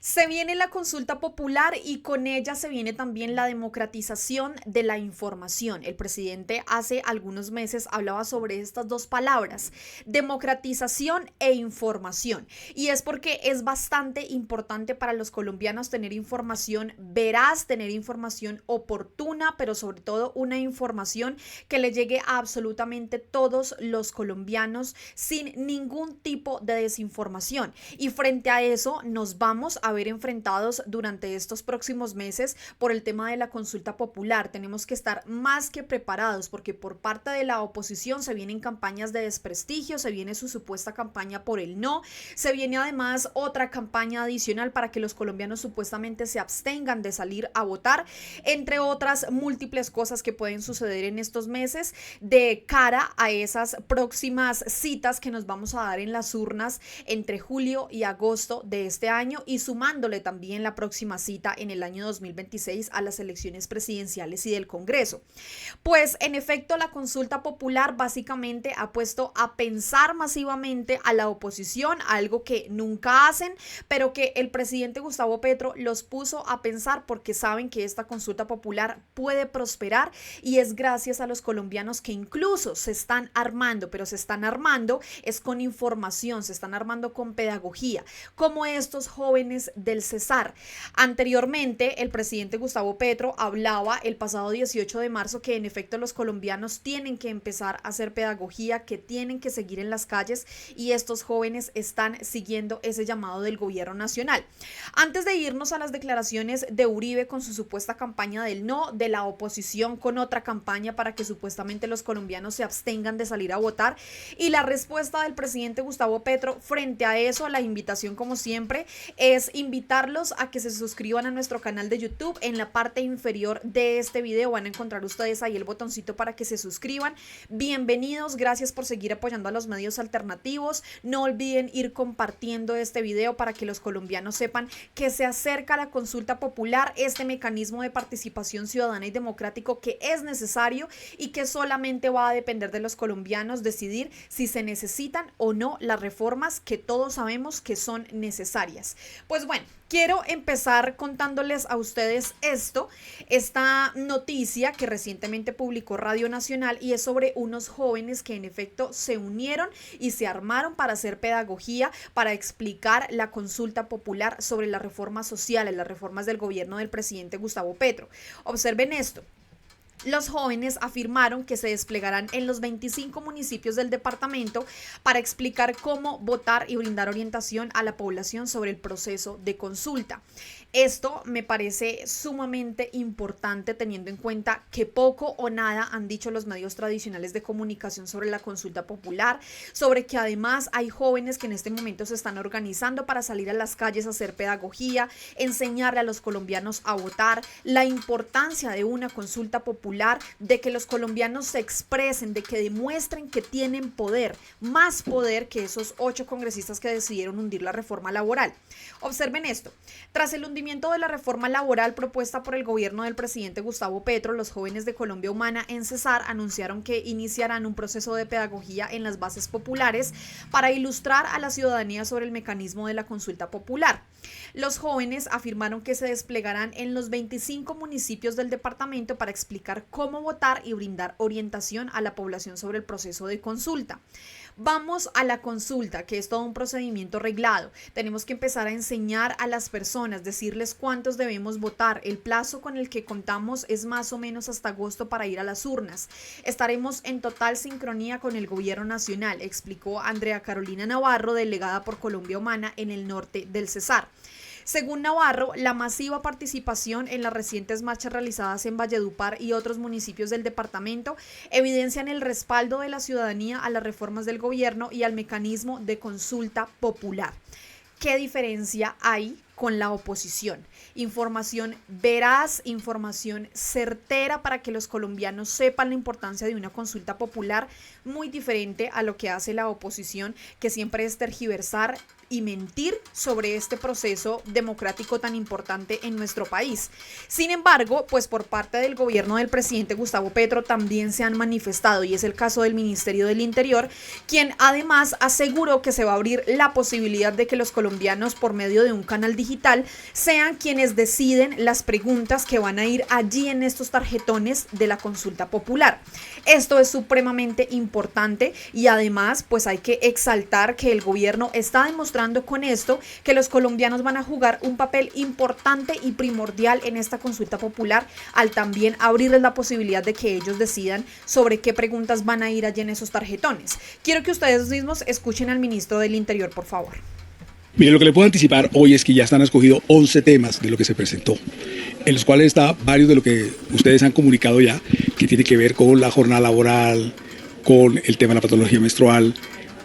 Se viene la consulta popular y con ella se viene también la democratización de la información. El presidente hace algunos meses hablaba sobre estas dos palabras, democratización e información. Y es porque es bastante importante para los colombianos tener información veraz, tener información oportuna, pero sobre todo una información que le llegue a absolutamente todos los colombianos sin ningún tipo de desinformación. Y frente a eso nos vamos a ver enfrentados durante estos próximos meses por el tema de la consulta popular. Tenemos que estar más que preparados porque por parte de la oposición se vienen campañas de desprestigio, se viene su supuesta campaña por el no, se viene además otra campaña adicional para que los colombianos supuestamente se abstengan de salir a votar, entre otras múltiples cosas que pueden suceder en estos meses de cara a esas próximas citas que nos vamos a dar en las urnas entre julio y agosto de este año y sumándole también la próxima cita en el año 2026 a las elecciones presidenciales y del Congreso. Pues en efecto la consulta popular básicamente ha puesto a pensar masivamente a la oposición, algo que nunca hacen, pero que el presidente Gustavo Petro los puso a pensar porque saben que esta consulta popular puede prosperar y es gracias a los colombianos que incluso se están armando, pero se están armando es con información, se están armando con pedagogía, como estos jóvenes del Cesar. Anteriormente, el presidente Gustavo Petro hablaba el pasado 18 de marzo que en efecto los colombianos tienen que empezar a hacer pedagogía, que tienen que seguir en las calles y estos jóvenes están siguiendo ese llamado del gobierno nacional. Antes de irnos a las declaraciones de Uribe con su supuesta campaña del no, de la oposición con otra campaña para que supuestamente los colombianos se abstengan de salir a votar y la respuesta del presidente Gustavo Petro frente a eso, la invitación como siempre es invitarlos a que se suscriban a nuestro canal de YouTube. En la parte inferior de este video van a encontrar ustedes ahí el botoncito para que se suscriban. Bienvenidos, gracias por seguir apoyando a los medios alternativos. No olviden ir compartiendo este video para que los colombianos sepan que se acerca la consulta popular, este mecanismo de participación ciudadana y democrático que es necesario y que solamente va a depender de los colombianos decidir si se necesitan o no las reformas que todos sabemos que son necesarias. Pues bueno, quiero empezar contándoles a ustedes esta noticia que recientemente publicó Radio Nacional y es sobre unos jóvenes que en efecto se unieron y se armaron para hacer pedagogía, para explicar la consulta popular sobre las reformas sociales, las reformas del gobierno del presidente Gustavo Petro. Observen esto. Los jóvenes afirmaron que se desplegarán en los 25 municipios del departamento para explicar cómo votar y brindar orientación a la población sobre el proceso de consulta. Esto me parece sumamente importante teniendo en cuenta que poco o nada han dicho los medios tradicionales de comunicación sobre la consulta popular, sobre que además hay jóvenes que en este momento se están organizando para salir a las calles a hacer pedagogía, enseñarle a los colombianos a votar, la importancia de una consulta popular, de que los colombianos se expresen, de que demuestren que tienen poder, más poder que esos 8 congresistas que decidieron hundir la reforma laboral. Observen esto, tras el hundimiento de la reforma laboral propuesta por el gobierno del presidente Gustavo Petro, los jóvenes de Colombia Humana en Cesar anunciaron que iniciarán un proceso de pedagogía en las bases populares para ilustrar a la ciudadanía sobre el mecanismo de la consulta popular. Los jóvenes afirmaron que se desplegarán en los 25 municipios del departamento para explicar cómo votar y brindar orientación a la población sobre el proceso de consulta. Vamos a la consulta, que es todo un procedimiento reglado. Tenemos que empezar a enseñar a las personas, decirles cuántos debemos votar. El plazo con el que contamos es más o menos hasta agosto para ir a las urnas. Estaremos en total sincronía con el gobierno nacional, explicó Andrea Carolina Navarro, delegada por Colombia Humana en el norte del Cesar. Según Navarro, la masiva participación en las recientes marchas realizadas en Valledupar y otros municipios del departamento evidencian el respaldo de la ciudadanía a las reformas del gobierno y al mecanismo de consulta popular. ¿Qué diferencia hay con la oposición? Información veraz, información certera para que los colombianos sepan la importancia de una consulta popular, muy diferente a lo que hace la oposición, que siempre es tergiversar y mentir sobre este proceso democrático tan importante en nuestro país. Sin embargo, pues por parte del gobierno del presidente Gustavo Petro también se han manifestado, y es el caso del Ministerio del Interior, quien además aseguró que se va a abrir la posibilidad de que los colombianos, por medio de un canal digital, sean quienes deciden las preguntas que van a ir allí en estos tarjetones de la consulta popular. Esto es supremamente importante y además pues hay que exaltar que el gobierno está demostrando con esto que los colombianos van a jugar un papel importante y primordial en esta consulta popular, al también abrirles la posibilidad de que ellos decidan sobre qué preguntas van a ir allí en esos tarjetones. Quiero que ustedes mismos escuchen al ministro del Interior, por favor. Mire, lo que le puedo anticipar hoy es que ya están escogidos 11 temas de lo que se presentó, en los cuales está varios de lo que ustedes han comunicado ya, que tiene que ver con la jornada laboral, con el tema de la patología menstrual,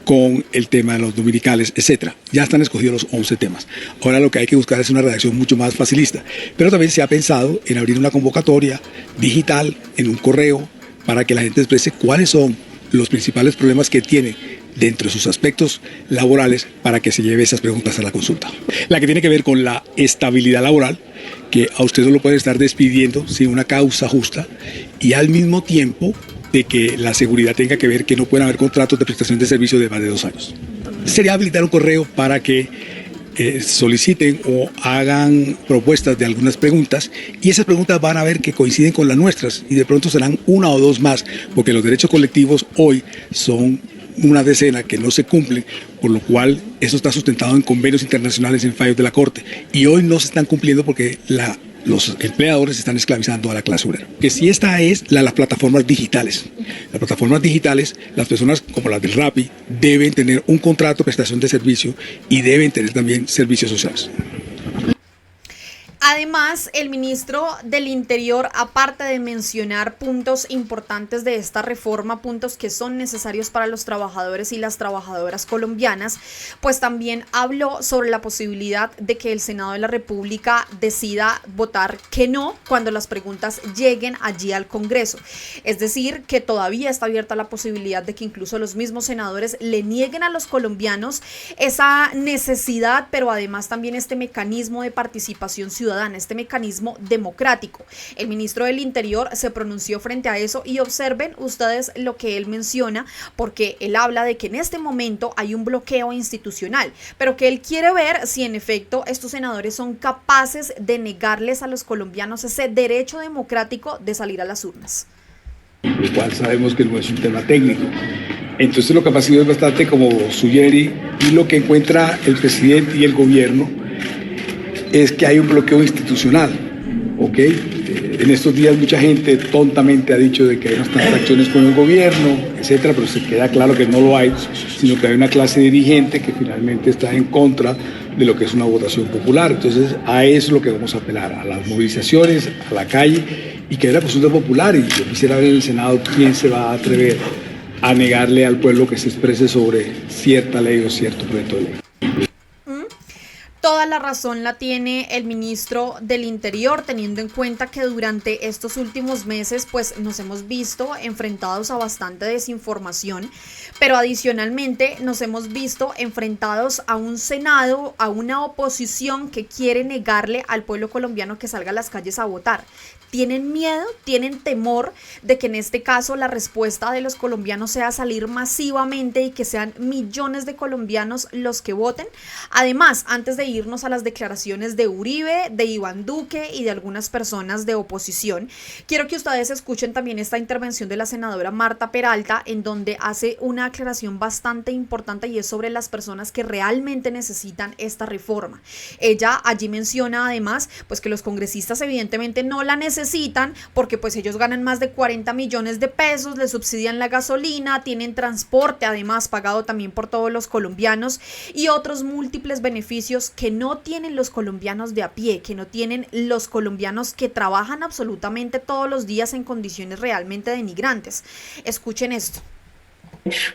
con el tema de los dominicales, etcétera. Ya están escogidos los 11 temas. Ahora lo que hay que buscar es una redacción mucho más facilista, pero también se ha pensado en abrir una convocatoria digital en un correo para que la gente exprese cuáles son los principales problemas que tiene dentro de sus aspectos laborales para que se lleve esas preguntas a la consulta. La que tiene que ver con la estabilidad laboral, que a usted no lo pueden estar despidiendo sin una causa justa, y al mismo tiempo de que la seguridad tenga que ver que no pueden haber contratos de prestación de servicio de más de 2 años. Sería habilitar un correo para que soliciten o hagan propuestas de algunas preguntas, y esas preguntas van a ver que coinciden con las nuestras y de pronto serán 1 o 2 más, porque los derechos colectivos hoy son una decena que no se cumplen, por lo cual eso está sustentado en convenios internacionales, en fallos de la Corte, y hoy no se están cumpliendo porque los empleadores están esclavizando a la clase obrera. Que si esta es las plataformas digitales. Las plataformas digitales, las personas como las del Rappi deben tener un contrato de prestación de servicio y deben tener también servicios sociales. Además, el ministro del Interior, aparte de mencionar puntos importantes de esta reforma, puntos que son necesarios para los trabajadores y las trabajadoras colombianas, pues también habló sobre la posibilidad de que el Senado de la República decida votar que no cuando las preguntas lleguen allí al Congreso. Es decir, que todavía está abierta la posibilidad de que incluso los mismos senadores le nieguen a los colombianos esa necesidad, pero además también este mecanismo de participación ciudadana, este mecanismo democrático. El ministro del Interior se pronunció frente a eso y observen ustedes lo que él menciona, porque él habla de que en este momento hay un bloqueo institucional, pero que él quiere ver si en efecto estos senadores son capaces de negarles a los colombianos ese derecho democrático de salir a las urnas. Lo cual sabemos que no es un tema técnico. Entonces lo que ha sido es bastante como suggerir, y lo que encuentra el presidente y el gobierno es que hay un bloqueo institucional, ¿ok? En estos días mucha gente tontamente ha dicho de que hay unas transacciones con el gobierno, etcétera, pero se queda claro que no lo hay, sino que hay una clase dirigente que finalmente está en contra de lo que es una votación popular. Entonces a eso es lo que vamos a apelar, a las movilizaciones, a la calle, y que es la consulta popular. Y yo quisiera ver en el Senado quién se va a atrever a negarle al pueblo que se exprese sobre cierta ley o cierto proyecto de ley. Toda la razón la tiene el ministro del Interior, teniendo en cuenta que durante estos últimos meses pues nos hemos visto enfrentados a bastante desinformación, pero adicionalmente nos hemos visto enfrentados a un Senado, a una oposición que quiere negarle al pueblo colombiano que salga a las calles a votar. Tienen miedo, tienen temor de que en este caso la respuesta de los colombianos sea salir masivamente y que sean millones de colombianos los que voten. Además, antes de irnos a las declaraciones de Uribe, de Iván Duque y de algunas personas de oposición, quiero que ustedes escuchen también esta intervención de la senadora Marta Peralta, en donde hace una aclaración bastante importante, y es sobre las personas que realmente necesitan esta reforma. Ella allí menciona además pues que los congresistas evidentemente no la necesitan porque pues ellos ganan más de 40 millones de pesos, les subsidian la gasolina, tienen transporte además pagado también por todos los colombianos y otros múltiples beneficios que no tienen los colombianos de a pie, que no tienen los colombianos que trabajan absolutamente todos los días en condiciones realmente denigrantes. Escuchen esto.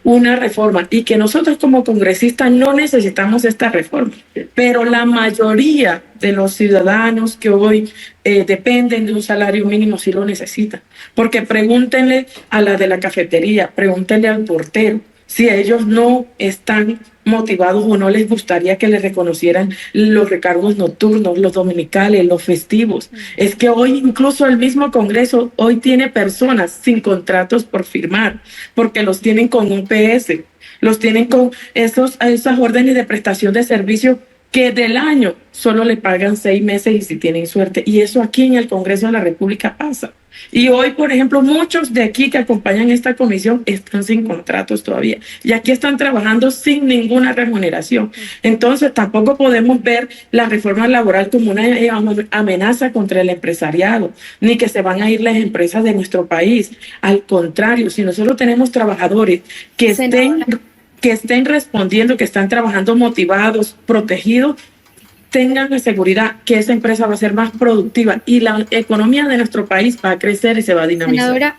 Una reforma, y que nosotros como congresistas no necesitamos esta reforma, pero la mayoría de los ciudadanos que hoy dependen de un salario mínimo sí lo necesitan, porque pregúntenle a la de la cafetería, pregúntenle al portero, si ellos no están motivados o no les gustaría que les reconocieran los recargos nocturnos, los dominicales, los festivos. Es que hoy incluso el mismo Congreso hoy tiene personas sin contratos por firmar, porque los tienen con un PS, los tienen con esas órdenes de prestación de servicio que del año solo le pagan 6 meses y si tienen suerte. Y eso aquí en el Congreso de la República pasa. Y hoy, por ejemplo, muchos de aquí que acompañan esta comisión están sin contratos todavía. Y aquí están trabajando sin ninguna remuneración. Entonces, tampoco podemos ver la reforma laboral como una amenaza contra el empresariado, ni que se van a ir las empresas de nuestro país. Al contrario, si nosotros tenemos trabajadores que estén respondiendo, que están trabajando motivados, protegidos, tengan la seguridad que esa empresa va a ser más productiva y la economía de nuestro país va a crecer y se va a dinamizar. Senadora.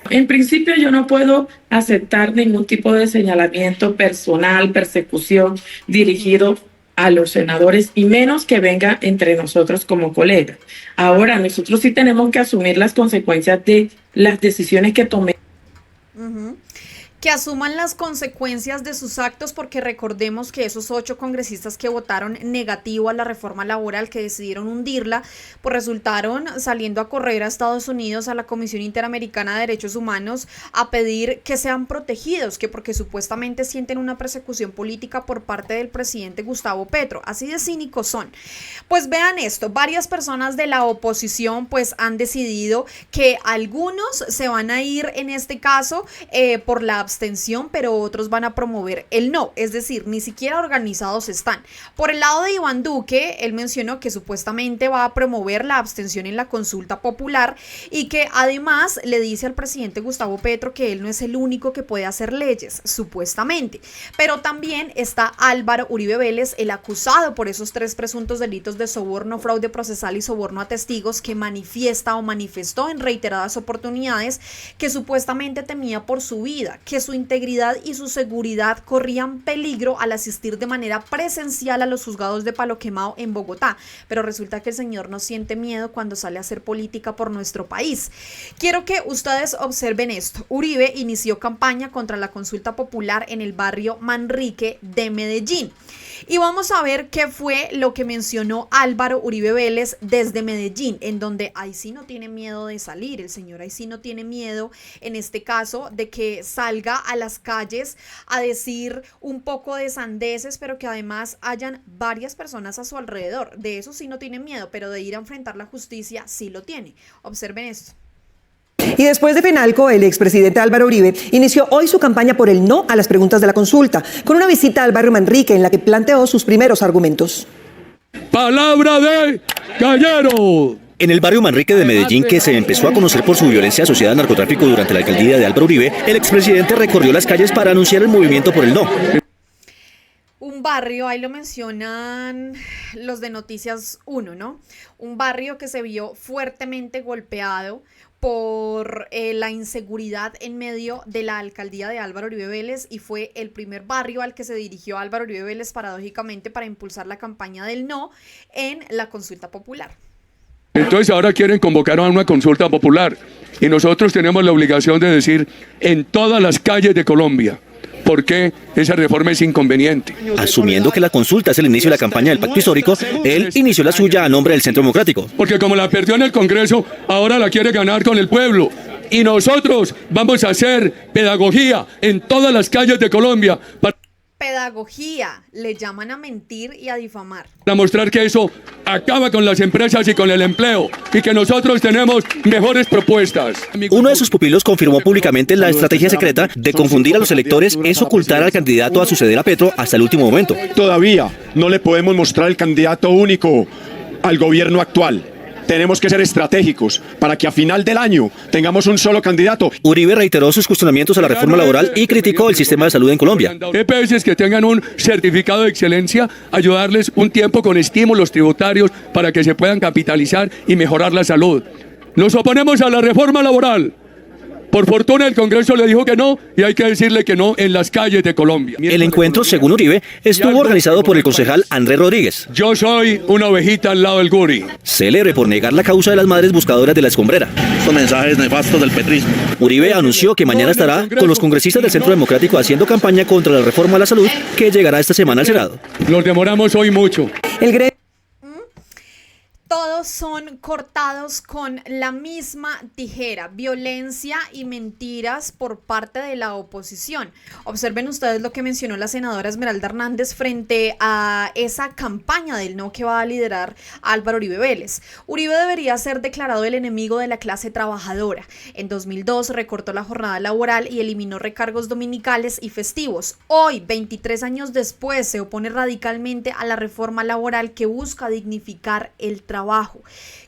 En principio yo no puedo aceptar ningún tipo de señalamiento personal, persecución dirigido a los senadores y menos que venga entre nosotros como colegas. Ahora, nosotros sí tenemos que asumir las consecuencias de las decisiones que tomemos. Que asuman las consecuencias de sus actos, porque recordemos que esos 8 congresistas que votaron negativo a la reforma laboral, que decidieron hundirla, pues resultaron saliendo a correr a Estados Unidos, a la Comisión Interamericana de Derechos Humanos, a pedir que sean protegidos, que porque supuestamente sienten una persecución política por parte del presidente Gustavo Petro. Así de cínicos son. Pues vean esto, varias personas de la oposición pues han decidido que algunos se van a ir en este caso por la abstención, pero otros van a promover el no, es decir, ni siquiera organizados están. Por el lado de Iván Duque, él mencionó que supuestamente va a promover la abstención en la consulta popular y que además le dice al presidente Gustavo Petro que él no es el único que puede hacer leyes, supuestamente. Pero también está Álvaro Uribe Vélez, el acusado por esos 3 presuntos delitos de soborno, fraude procesal y soborno a testigos, que manifiesta o manifestó en reiteradas oportunidades que supuestamente temía por su vida, que su integridad y su seguridad corrían peligro al asistir de manera presencial a los juzgados de Palo Quemado en Bogotá, pero resulta que el señor no siente miedo cuando sale a hacer política por nuestro país. Quiero que ustedes observen esto. Uribe inició campaña contra la consulta popular en el barrio Manrique de Medellín. Y vamos a ver qué fue lo que mencionó Álvaro Uribe Vélez desde Medellín, en donde ahí sí no tiene miedo de salir, el señor ahí sí no tiene miedo, en este caso, de que salga a las calles a decir un poco de sandeces, pero que además hayan varias personas a su alrededor. De eso sí no tiene miedo, pero de ir a enfrentar la justicia sí lo tiene. Observen esto. Y después de Penalco, el expresidente Álvaro Uribe inició hoy su campaña por el no a las preguntas de la consulta, con una visita al barrio Manrique en la que planteó sus primeros argumentos. ¡Palabra de Gallero! En el barrio Manrique de Medellín, que se empezó a conocer por su violencia asociada al narcotráfico durante la alcaldía de Álvaro Uribe, el expresidente recorrió las calles para anunciar el movimiento por el no. Un barrio, ahí lo mencionan los de Noticias 1, ¿no? Un barrio que se vio fuertemente golpeado por la inseguridad en medio de la alcaldía de Álvaro Uribe Vélez, y fue el primer barrio al que se dirigió Álvaro Uribe Vélez paradójicamente para impulsar la campaña del no en la consulta popular. Entonces ahora quieren convocar a una consulta popular y nosotros tenemos la obligación de decir en todas las calles de Colombia por qué esa reforma es inconveniente. Asumiendo que la consulta es el inicio de la campaña del pacto histórico, él inició la suya a nombre del Centro Democrático. Porque como la perdió en el Congreso, ahora la quiere ganar con el pueblo. Y nosotros vamos a hacer pedagogía en todas las calles de Colombia Pedagogía, le llaman a mentir y a difamar. para mostrar que eso acaba con las empresas y con el empleo y que nosotros tenemos mejores propuestas. Uno de sus pupilos confirmó públicamente la estrategia secreta de confundir a los electores es ocultar al candidato a suceder a Petro hasta el último momento. Todavía no le podemos mostrar el candidato único al gobierno actual. Tenemos que ser estratégicos para que a final del año tengamos un solo candidato. Uribe reiteró sus cuestionamientos a la reforma laboral y criticó el sistema de salud en Colombia. EPS que tengan un certificado de excelencia, ayudarles un tiempo con estímulos tributarios para que se puedan capitalizar y mejorar la salud. Nos oponemos a la reforma laboral Por fortuna el Congreso le dijo que no y hay que decirle que no en las calles de Colombia. El encuentro, según Uribe, estuvo organizado por el concejal Andrés Rodríguez, Yo soy una ovejita al lado del Guri. célebre por negar la causa de las madres buscadoras de la escombrera. Estos mensajes nefastos del petrismo. Uribe anunció que mañana estará con los congresistas del Centro Democrático haciendo campaña contra la reforma a la salud que llegará esta semana al Senado. Nos demoramos hoy mucho. El gremio Todos son cortados con la misma tijera, violencia y mentiras por parte de la oposición. Observen ustedes lo que mencionó la senadora Esmeralda Hernández frente a esa campaña del no que va a liderar Álvaro Uribe Vélez. Uribe debería ser declarado el enemigo de la clase trabajadora. En 2002 recortó la jornada laboral y eliminó recargos dominicales y festivos. Hoy, 23 años después, se opone radicalmente a la reforma laboral que busca dignificar el trabajo,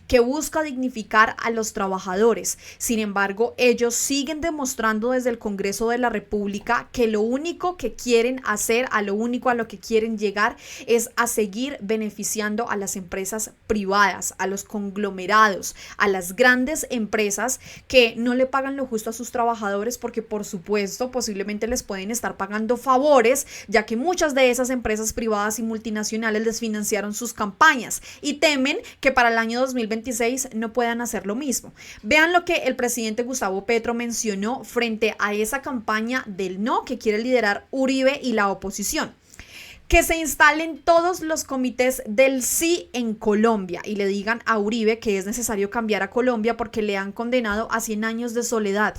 que busca dignificar a los trabajadores. Sin embargo, ellos siguen demostrando desde el Congreso de la República que lo único que quieren hacer, a lo único a lo que quieren llegar es a seguir beneficiando a las empresas privadas, a los conglomerados, a las grandes empresas que no le pagan lo justo a sus trabajadores porque, por supuesto, posiblemente les pueden estar pagando favores, ya que muchas de esas empresas privadas y multinacionales les financiaron sus campañas y temen que para el año 2026 no puedan hacer lo mismo. Vean lo que el presidente Gustavo Petro mencionó frente a esa campaña del no que quiere liderar Uribe y la oposición. Que se instalen todos los comités del sí en Colombia y le digan a Uribe que es necesario cambiar a Colombia porque le han condenado a 100 años de soledad,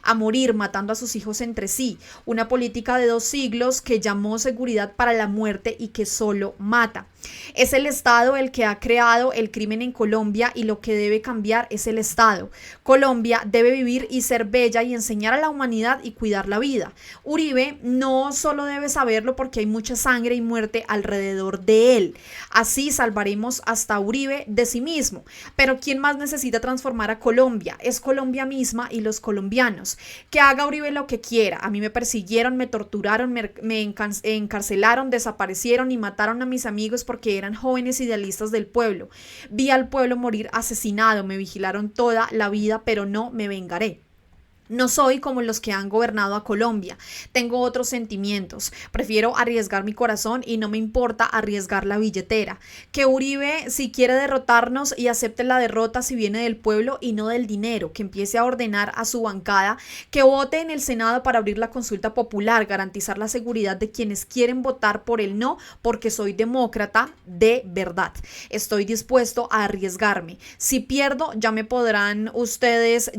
a morir matando a sus hijos entre sí, una política de 2 siglos que llamó seguridad para la muerte y que solo mata. Es el Estado el que ha creado el crimen en Colombia y lo que debe cambiar es el Estado. Colombia debe vivir y ser bella y enseñar a la humanidad y cuidar la vida. Uribe no solo debe saberlo porque hay mucha sangre y muerte alrededor de él. Así salvaremos hasta Uribe de sí mismo. Pero ¿quién más necesita transformar a Colombia? Es Colombia misma y los colombianos. Que haga Uribe lo que quiera. A mí me persiguieron, me torturaron, me encarcelaron, desaparecieron y mataron a mis amigos porque eran jóvenes idealistas del pueblo. Vi al pueblo morir asesinado, me vigilaron toda la vida, pero no me vengaré. No soy como los que han gobernado a Colombia, tengo otros sentimientos, prefiero arriesgar mi corazón y no me importa arriesgar la billetera. Que Uribe, si quiere derrotarnos y acepte la derrota si viene del pueblo y no del dinero, que empiece a ordenar a su bancada, que vote en el Senado para abrir la consulta popular, garantizar la seguridad de quienes quieren votar por el no, porque soy demócrata de verdad. Estoy dispuesto a arriesgarme. Si pierdo, ya me pondrán ustedes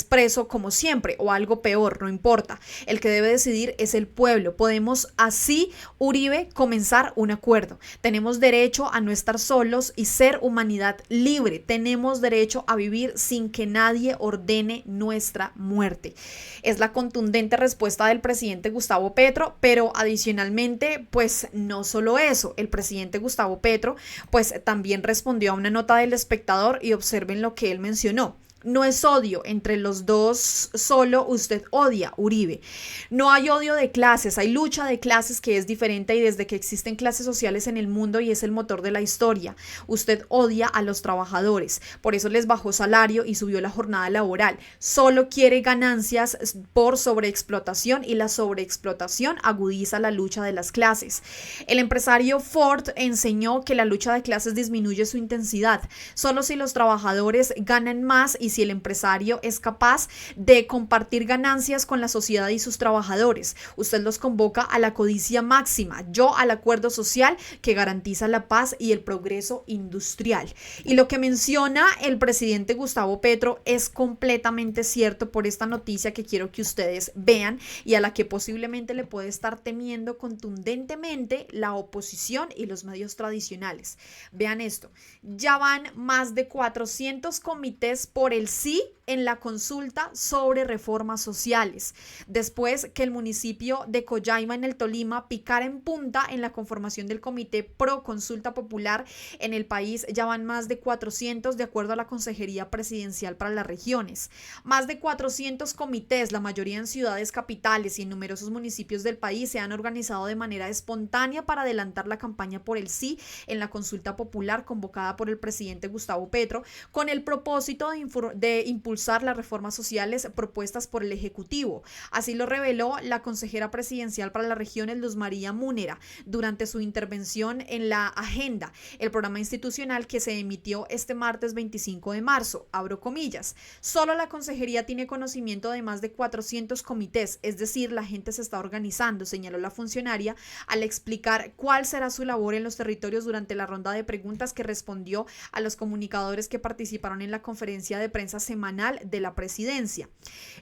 preso como siempre o algo peor, no importa. El que debe decidir es el pueblo. Podemos así, Uribe, comenzar un acuerdo. Tenemos derecho a no estar solos y ser humanidad libre. Tenemos derecho a vivir sin que nadie ordene nuestra muerte. Es la contundente respuesta del presidente Gustavo Petro, pero adicionalmente, pues no solo eso, el presidente Gustavo Petro, pues también respondió a una nota del Espectador y observen lo que él mencionó. No es odio entre los dos, solo usted odia Uribe. No hay odio de clases, hay lucha de clases que es diferente y desde que existen clases sociales en el mundo y es el motor de la historia. Usted odia a los trabajadores, por eso les bajó salario y subió la jornada laboral. Solo quiere ganancias por sobreexplotación y la sobreexplotación agudiza la lucha de las clases. El empresario Ford enseñó que la lucha de clases disminuye su intensidad. Solo si los trabajadores ganan más y si el empresario es capaz de compartir ganancias con la sociedad y sus trabajadores. Usted los convoca a la codicia máxima, yo al acuerdo social que garantiza la paz y el progreso industrial. Y lo que menciona el presidente Gustavo Petro es completamente cierto por esta noticia que quiero que ustedes vean y a la que posiblemente le puede estar temiendo contundentemente la oposición y los medios tradicionales. Vean esto, ya van más de 400 comités por el sí en la consulta sobre reformas sociales, después que el municipio de Collaima en el Tolima picara en punta en la conformación del comité pro consulta popular en el país. Ya van más de 400 de acuerdo a la Consejería Presidencial para las Regiones, más de 400 comités, la mayoría en ciudades capitales y en numerosos municipios del país se han organizado de manera espontánea para adelantar la campaña por el sí en la consulta popular convocada por el presidente Gustavo Petro con el propósito de impulsar las reformas sociales propuestas por el Ejecutivo. Así lo reveló la consejera presidencial para las regiones, Luz María Múnera, durante su intervención en la Agenda, el programa institucional que se emitió este martes 25 de marzo. Abro comillas. Solo la consejería tiene conocimiento de más de 400 comités, es decir, la gente se está organizando, señaló la funcionaria al explicar cuál será su labor en los territorios durante la ronda de preguntas que respondió a los comunicadores que participaron en la conferencia de prensa semanal de la presidencia.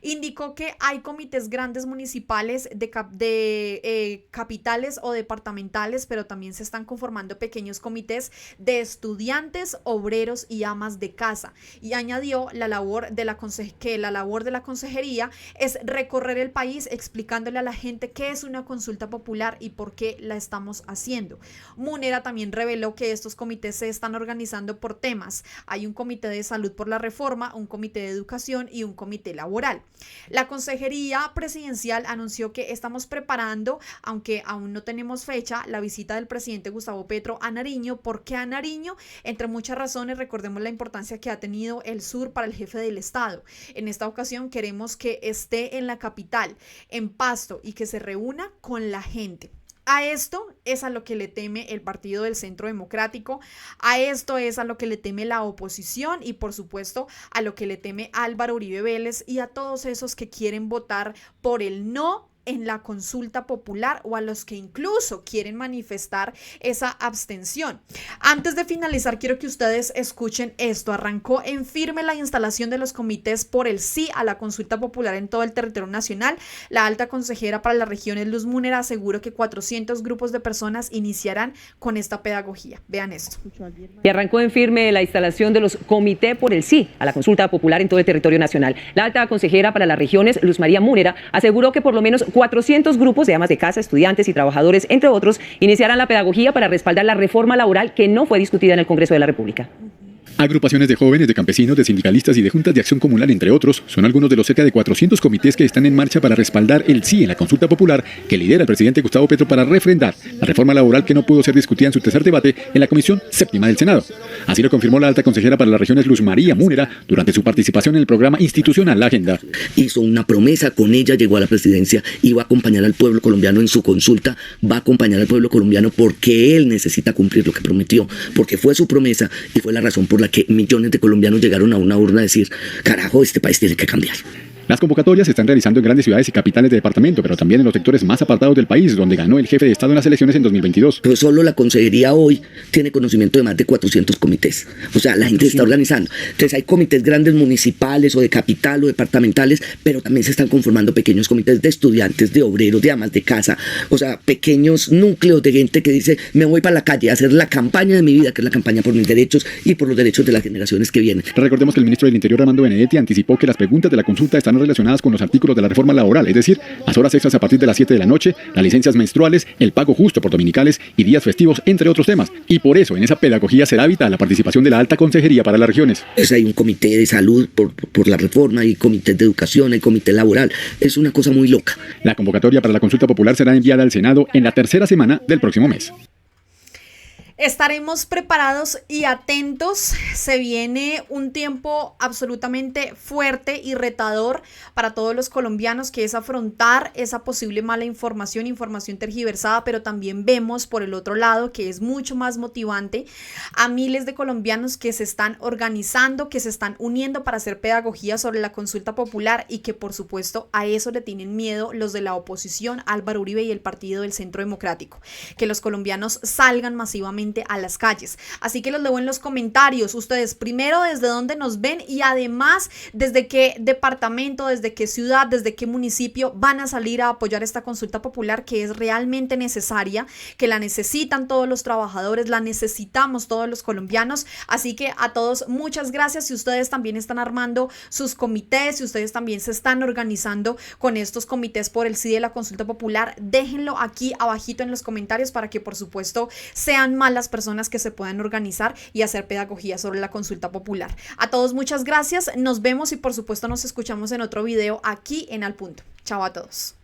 Indicó que hay comités grandes municipales de capitales o departamentales, pero también se están conformando pequeños comités de estudiantes, obreros y amas de casa. Y añadió que la labor de la consejería es recorrer el país explicándole a la gente qué es una consulta popular y por qué la estamos haciendo. Múnera también reveló que estos comités se están organizando por temas. Hay un comité de salud por la reforma, un comité de educación y un comité laboral. La consejería presidencial anunció que estamos preparando, aunque aún no tenemos fecha, la visita del presidente Gustavo Petro a Nariño. ¿Por qué a Nariño? Entre muchas razones, recordemos la importancia que ha tenido el sur para el jefe del Estado. En esta ocasión queremos que esté en la capital, en Pasto, y que se reúna con la gente. A esto es a lo que le teme el Partido del Centro Democrático, a esto es a lo que le teme la oposición y por supuesto a lo que le teme Álvaro Uribe Vélez y a todos esos que quieren votar por el no en la consulta popular o a los que incluso quieren manifestar esa abstención. Antes de finalizar, quiero que ustedes escuchen esto. Arrancó en firme la instalación de los comités por el sí a la consulta popular en todo el territorio nacional. La alta consejera para las regiones, Luz Múnera, aseguró que 400 grupos de personas iniciarán con esta pedagogía. Vean esto. Y arrancó en firme la instalación de los comités por el sí a la consulta popular en todo el territorio nacional. La alta consejera para las regiones, Luz María Múnera, aseguró que por lo menos 400 grupos de amas de casa, estudiantes y trabajadores, entre otros, iniciarán la pedagogía para respaldar la reforma laboral que no fue discutida en el Congreso de la República. Agrupaciones de jóvenes, de campesinos, de sindicalistas y de juntas de acción comunal, entre otros, son algunos de los cerca de 400 comités que están en marcha para respaldar el sí en la consulta popular que lidera el presidente Gustavo Petro para refrendar la reforma laboral que no pudo ser discutida en su tercer debate en la Comisión Séptima del Senado. Así lo confirmó la alta consejera para las regiones, Luz María Múnera, durante su participación en el programa institucional La Agenda. Hizo una promesa, con ella llegó a la presidencia y va a acompañar al pueblo colombiano en su consulta, va a acompañar al pueblo colombiano porque él necesita cumplir lo que prometió, porque fue su promesa y fue la razón por la que millones de colombianos llegaron a una urna a decir, carajo, este país tiene que cambiar. Las convocatorias se están realizando en grandes ciudades y capitales de departamento, pero también en los sectores más apartados del país, donde ganó el jefe de Estado en las elecciones en 2022. Pero solo la consejería hoy tiene conocimiento de más de 400 comités. O sea, la gente se está organizando. Entonces hay comités grandes municipales o de capital o departamentales, pero también se están conformando pequeños comités de estudiantes, de obreros, de amas de casa. O sea, pequeños núcleos de gente que dice, me voy para la calle a hacer la campaña de mi vida, que es la campaña por mis derechos y por los derechos de las generaciones que vienen. Recordemos que el ministro del Interior, Armando Benedetti, anticipó que las preguntas de la consulta están relacionadas con los artículos de la reforma laboral, es decir, las horas extras a partir de las 7 de la noche, las licencias menstruales, el pago justo por dominicales y días festivos, entre otros temas. Y por eso, en esa pedagogía será vital la participación de la alta consejería para las regiones. Pues hay un comité de salud por la reforma, hay comités de educación, hay comité laboral. Es una cosa muy loca. La convocatoria para la consulta popular será enviada al Senado en la tercera semana del próximo mes. Estaremos preparados y atentos. Se viene un tiempo absolutamente fuerte y retador para todos los colombianos, que es afrontar esa posible mala información, información tergiversada, pero también vemos por el otro lado que es mucho más motivante a miles de colombianos que se están organizando, que se están uniendo para hacer pedagogía sobre la consulta popular y que por supuesto a eso le tienen miedo los de la oposición, Álvaro Uribe y el Partido del Centro Democrático, que los colombianos salgan masivamente a las calles. Así que los leo en los comentarios. Ustedes primero desde dónde nos ven y además desde qué departamento, desde qué ciudad, desde qué municipio van a salir a apoyar esta consulta popular que es realmente necesaria, que la necesitan todos los trabajadores, la necesitamos todos los colombianos. Así que a todos muchas gracias. Si ustedes también están armando sus comités, si ustedes también se están organizando con estos comités por el sí de la consulta popular, déjenlo aquí abajito en los comentarios para que por supuesto sean más las personas que se puedan organizar y hacer pedagogía sobre la consulta popular. A todos muchas gracias, nos vemos y por supuesto nos escuchamos en otro video aquí en Al Punto. Chao a todos.